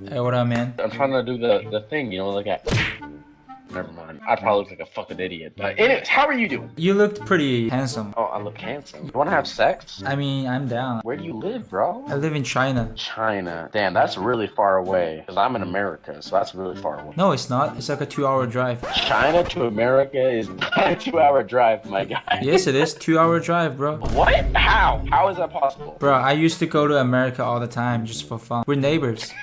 Hey, what up, man? I'm trying to do the thing, look at. Never mind. I probably look like a fucking idiot. But anyways, how are you doing? You looked pretty handsome. Oh, I look handsome. You wanna have sex? I mean, I'm down. Where do you live, bro? I live in China. China. Damn, that's really far away. Because I'm in America, so that's really far away. No, it's not. It's like a 2-hour drive. China to America is not a 2-hour drive, my guy. Yes, it is. 2-hour drive, bro. What? How? How is that possible? Bro, I used to go to America all the time just for fun. We're neighbors.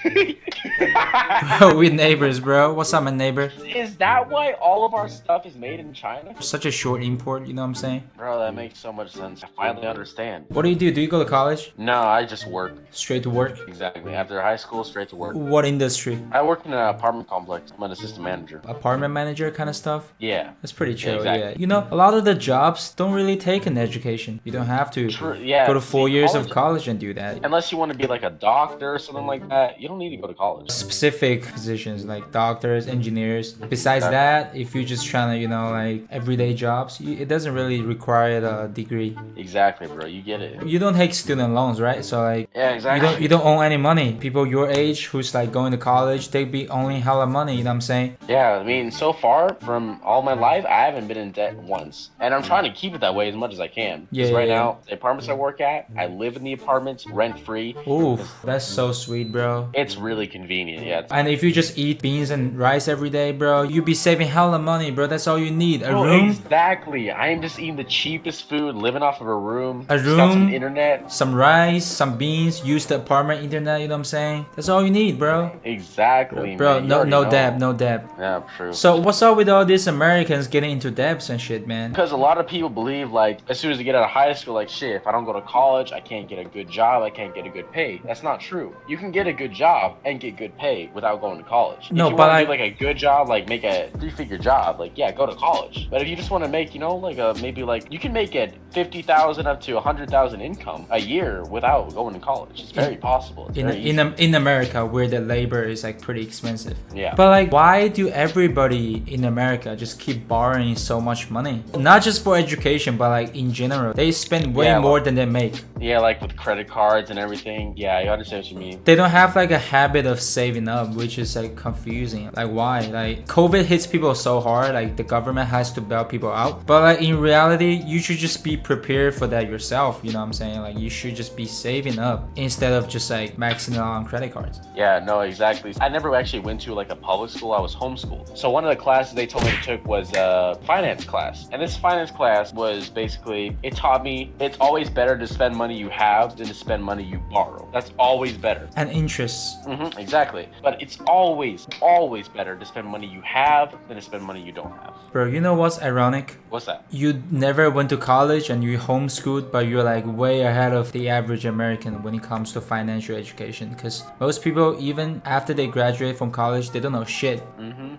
Bro, we're neighbors, bro. What's up, my neighbor? Is that why all of our stuff is made in China? Such a short import, you know what I'm saying? Bro, that makes so much sense. I finally understand. What do you do? Do you go to college? No, I just work. Straight to work? Exactly. After high school, straight to work. What industry? I work in an apartment complex. I'm an assistant manager. Apartment manager kind of stuff? Yeah. That's pretty chill, Yeah, yeah. exactly. You know, a lot of the jobs don't really take an education. You don't have to True. Yeah. go to 4 years of college- college and do that. Unless you want to be like a doctor or something like that, you don't need to go to college. Specific positions like doctors, engineers. Besides that, if you're just trying to, like everyday jobs, it doesn't really require a degree. Exactly, bro. You get it. You don't take student loans, right? So like, Yeah, exactly. you don't own any money. People your age who's like going to college, they be owning hella money. You know what I'm saying? Yeah, I mean, so far from all my life, I haven't been in debt once, and I'm trying to keep it that way as much as I can. Yeah, Because right yeah. now, the apartments I work at, I live in the apartments rent free. Ooh, that's so sweet, bro. It's really convenient. Yeah. And if you just eat beans and rice every day, bro, you be saving hella money, bro. That's all you need. A Bro, room, exactly. I am just eating the cheapest food, living off of a room. A just got some room? internet. some rice, some beans, use the apartment internet, you know what I'm saying? That's all you need, bro. Exactly, Bro, man. You no already no know. debt, no debt. Yeah, true. So what's up with all these Americans getting into debts and shit, man? Because a lot of people believe, like, as soon as they get out of high school, like, shit, if I don't go to college, I can't get a good job, I can't get a good pay. That's not true. You can get a good job and get good pay without going to college. No, if you but want to I- do, like, a good job, like, make a 3-figure job, like, yeah, go to college. But if you just want to make, like, maybe, like, you can make it 50,000 up to 100,000 income a year without going to college. It's very possible. It's very easy. In America, where the labor is like pretty expensive. Yeah. But like, why do everybody in America just keep borrowing so much money? Not just for education, but like in general, they spend way Yeah, more like- than they make. Yeah, like with credit cards and everything. Yeah, I understand what you mean. They don't have like a habit of saving up, which is like confusing. Like why? Like COVID hits people so hard, like the government has to bail people out. But like in reality, you should just be prepared for that yourself. You know what I'm saying? Like you should just be saving up instead of just like maxing out on credit cards. Yeah, no, exactly. I never actually went to like a public school. I was homeschooled. So one of the classes they told me to take was a finance class. And this finance class was basically, it taught me it's always better to spend money you have than to spend money you borrow. That's always better. And interest. Exactly. But it's always, always better to spend money you have than to spend money you don't have. Bro, you know what's ironic? What's that? You never went to college and you homeschooled, but you're like way ahead of the average American when it comes to financial education. Because most people, even after they graduate from college, they don't know shit.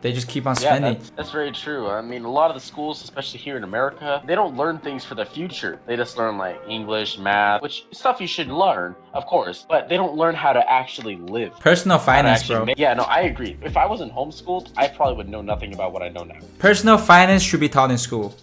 They just keep on Yeah, spending. that's very true. I mean, a lot of the schools, especially here in America, they don't learn things for the future. They just learn like English, math, which stuff you should learn, of course, but they don't learn how to actually live. Personal How to finance, actually bro. make- Yeah, no, I agree. If I wasn't homeschooled, I probably would know nothing about what I know now. Personal finance should be taught in school.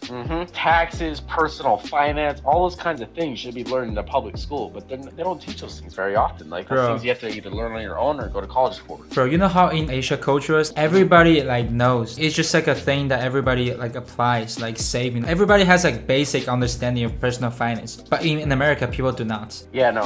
Taxes, personal finance, all those kinds of things should be learned in a public school, but they don't teach those things very often. Like those Bro. things you have to either learn on your own or go to college for. Bro, you know how in Asia cultures, everybody like knows. It's just like a thing that everybody like applies, like saving. Everybody has like basic understanding of personal finance. But in America, people do not. Yeah, no,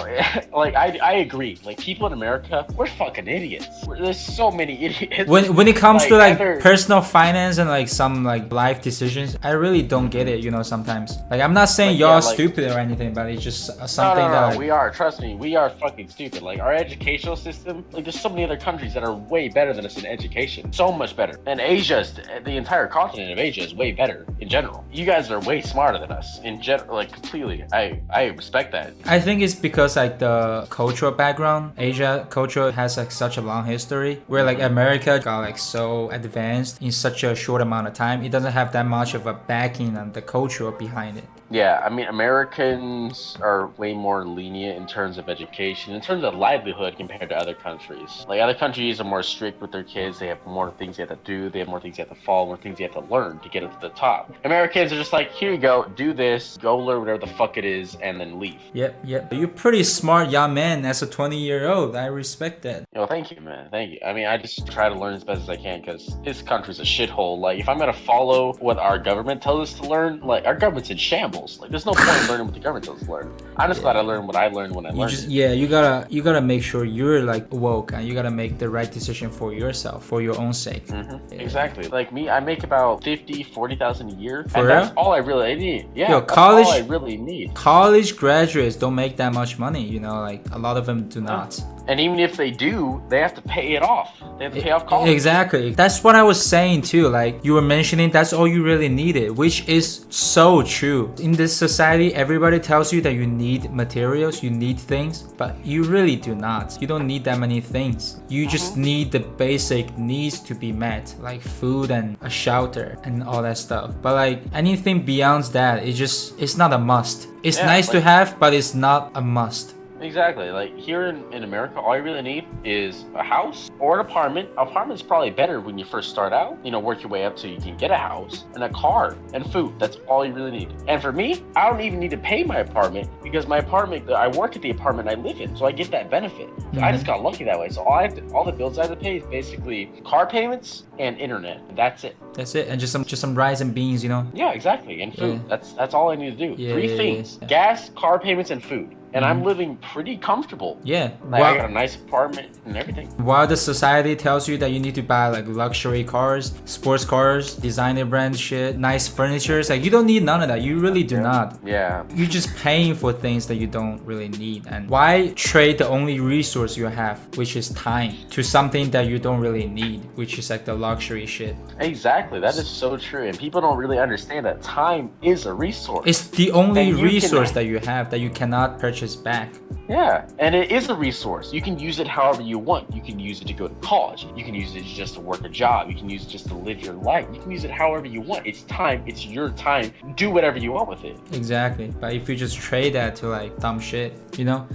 like I agree. Like people in America, we're fucking idiots. There's so many idiots. When it comes to like either- personal finance and like some like life decisions, I really don't get it, sometimes. Like I'm not saying Like, y'all yeah, are like- stupid or anything, but it's just No, something no, that no, like, we are. Trust me, we are fucking stupid. Like our educational system, like there's so many other countries that are way better than us in education, so much better. And the entire continent of Asia is way better in general. You guys are way smarter than us in general, like completely. I respect that. I think it's because like the cultural background, Asia culture has like such a long history where like America got like so advanced in such a short amount of time. It doesn't have that much of a backing and the culture behind it. Yeah, I mean, Americans are way more lenient in terms of education, in terms of livelihood compared to other countries. Like, other countries are more strict with their kids. They have more things they have to do, they have more things you have to follow, more things you have to learn to get up to the top. Americans are just like, here you go, do this, go learn whatever the fuck it is, and then leave. Yep. You're pretty smart young man as a 20-year-old. I respect that. Yo, thank you, man. Thank you. I mean, I just try to learn as best as I can because this country's a shithole. Like, if I'm gonna follow what our government tells us to learn, like, our government's in shambles. Like, there's no point in learning what the government tells us to learn. I'm just glad I learned what I learned when I learned it. Yeah, you gotta make sure you're like woke and you gotta make the right decision for yourself, for your own sake. Exactly. Like me, I make about 40,000 a year. For and real? That's all I really need. Yeah, Yo, that's college- all I really need. College graduates don't make that much money, you know, like a lot of them do not. And even if they do, they have to pay it off. They have to pay off college. Exactly. That's what I was saying too. Like you were mentioning, that's all you really needed, which is so true. In this society, everybody tells you that you need materials, you need things, but you really do not. You don't need that many things. You just need the basic needs to be met, like food and a shelter and all that stuff. But like anything beyond that, it's not a must. It's nice to have, but it's not a must. Exactly. Like here in America, all you really need is a house or an apartment. Apartment's probably better when you first start out. You know, work your way up so you can get a house and a car and food. That's all you really need. And for me, I don't even need to pay my apartment because my apartment, I work at the apartment I live in, so I get that benefit. I just got lucky that way. So all the bills I have to pay is basically car payments and internet. That's it. That's it. And just some rice and beans, you know. Yeah, exactly. And food. Yeah. That's all I need to do. Yeah, 3 things: gas, car payments, and food. And I'm living pretty comfortable. Yeah. Like I got a nice apartment and everything. While the society tells you that you need to buy like luxury cars, sports cars, designer brand shit, nice furniture, it's like you don't need none of that. You really do not. Yeah. You're just paying for things that you don't really need. And why trade the only resource you have, which is time, to something that you don't really need, which is like the luxury shit. Exactly. That is so true. And people don't really understand that time is a resource. It's the only And you resource can- that you have that you cannot purchase back. Yeah, and it is a resource. You can use it however you want. You can use it to go to college. You can use it just to work a job. You can use it just to live your life. You can use it however you want. It's time. It's your time. Do whatever you want with it. Exactly. But if you just trade that to like dumb shit, you know?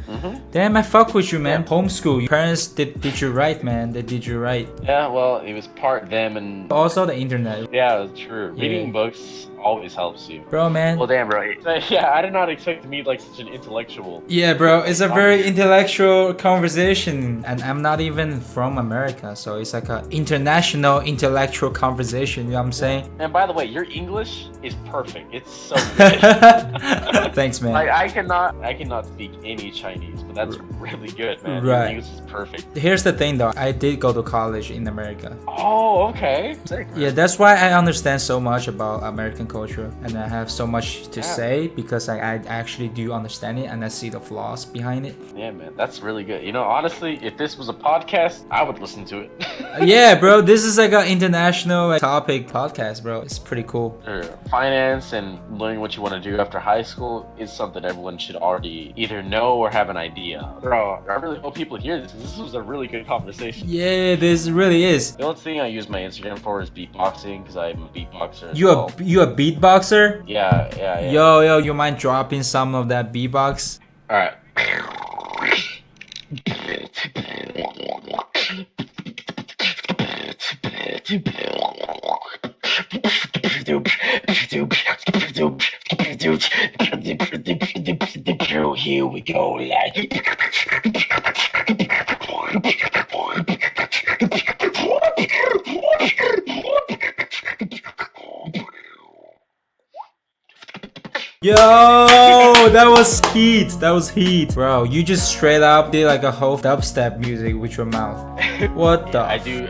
Damn, I fuck with you, man. Homeschool. Your parents did you right, man. They did you right. Yeah, well, it was part them and Also the internet. yeah, it's true. Yeah. Reading books always helps you. Bro, man. Well, damn, bro. So, yeah, I did not expect to meet like such an intellectual. Yeah, bro, it's a very intellectual conversation, and I'm not even from America, so it's like a international intellectual conversation, you know what I'm saying? And by the way, your English is perfect. It's so good. Thanks, man. Like I cannot speak any Chinese, but that's really good, man. Your Right. English is perfect. Here's the thing though, I did go to college in America. Oh, okay. Sick, man. Yeah, that's why I understand so much about American culture, and I have so much to say because I actually do understand it and I see the flaws behind it. Yeah, man, that's really good. You know, honestly, if this was a podcast, I would listen to it. Yeah, bro, this is like an international like, topic podcast, bro. It's pretty cool. Sure. Finance and learning what you want to do after high school is something everyone should already either know or have an idea. Bro, I really hope people hear this. This was a really good conversation. Yeah, this really is. The only thing I use my Instagram for is beatboxing because I'm a beatboxer. You a beatboxer? Yeah. Yo, you mind dropping some of that beatbox? All right. Here we go, like. Yo, that was heat. That was heat, bro. You just straight up did like a whole dubstep music with your mouth. What the? I do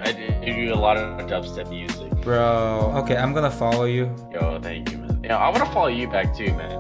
a lot of dubstep music. Bro. Okay, I'm gonna follow you. Yo, thank you, man. You know, I want to follow you back too, man.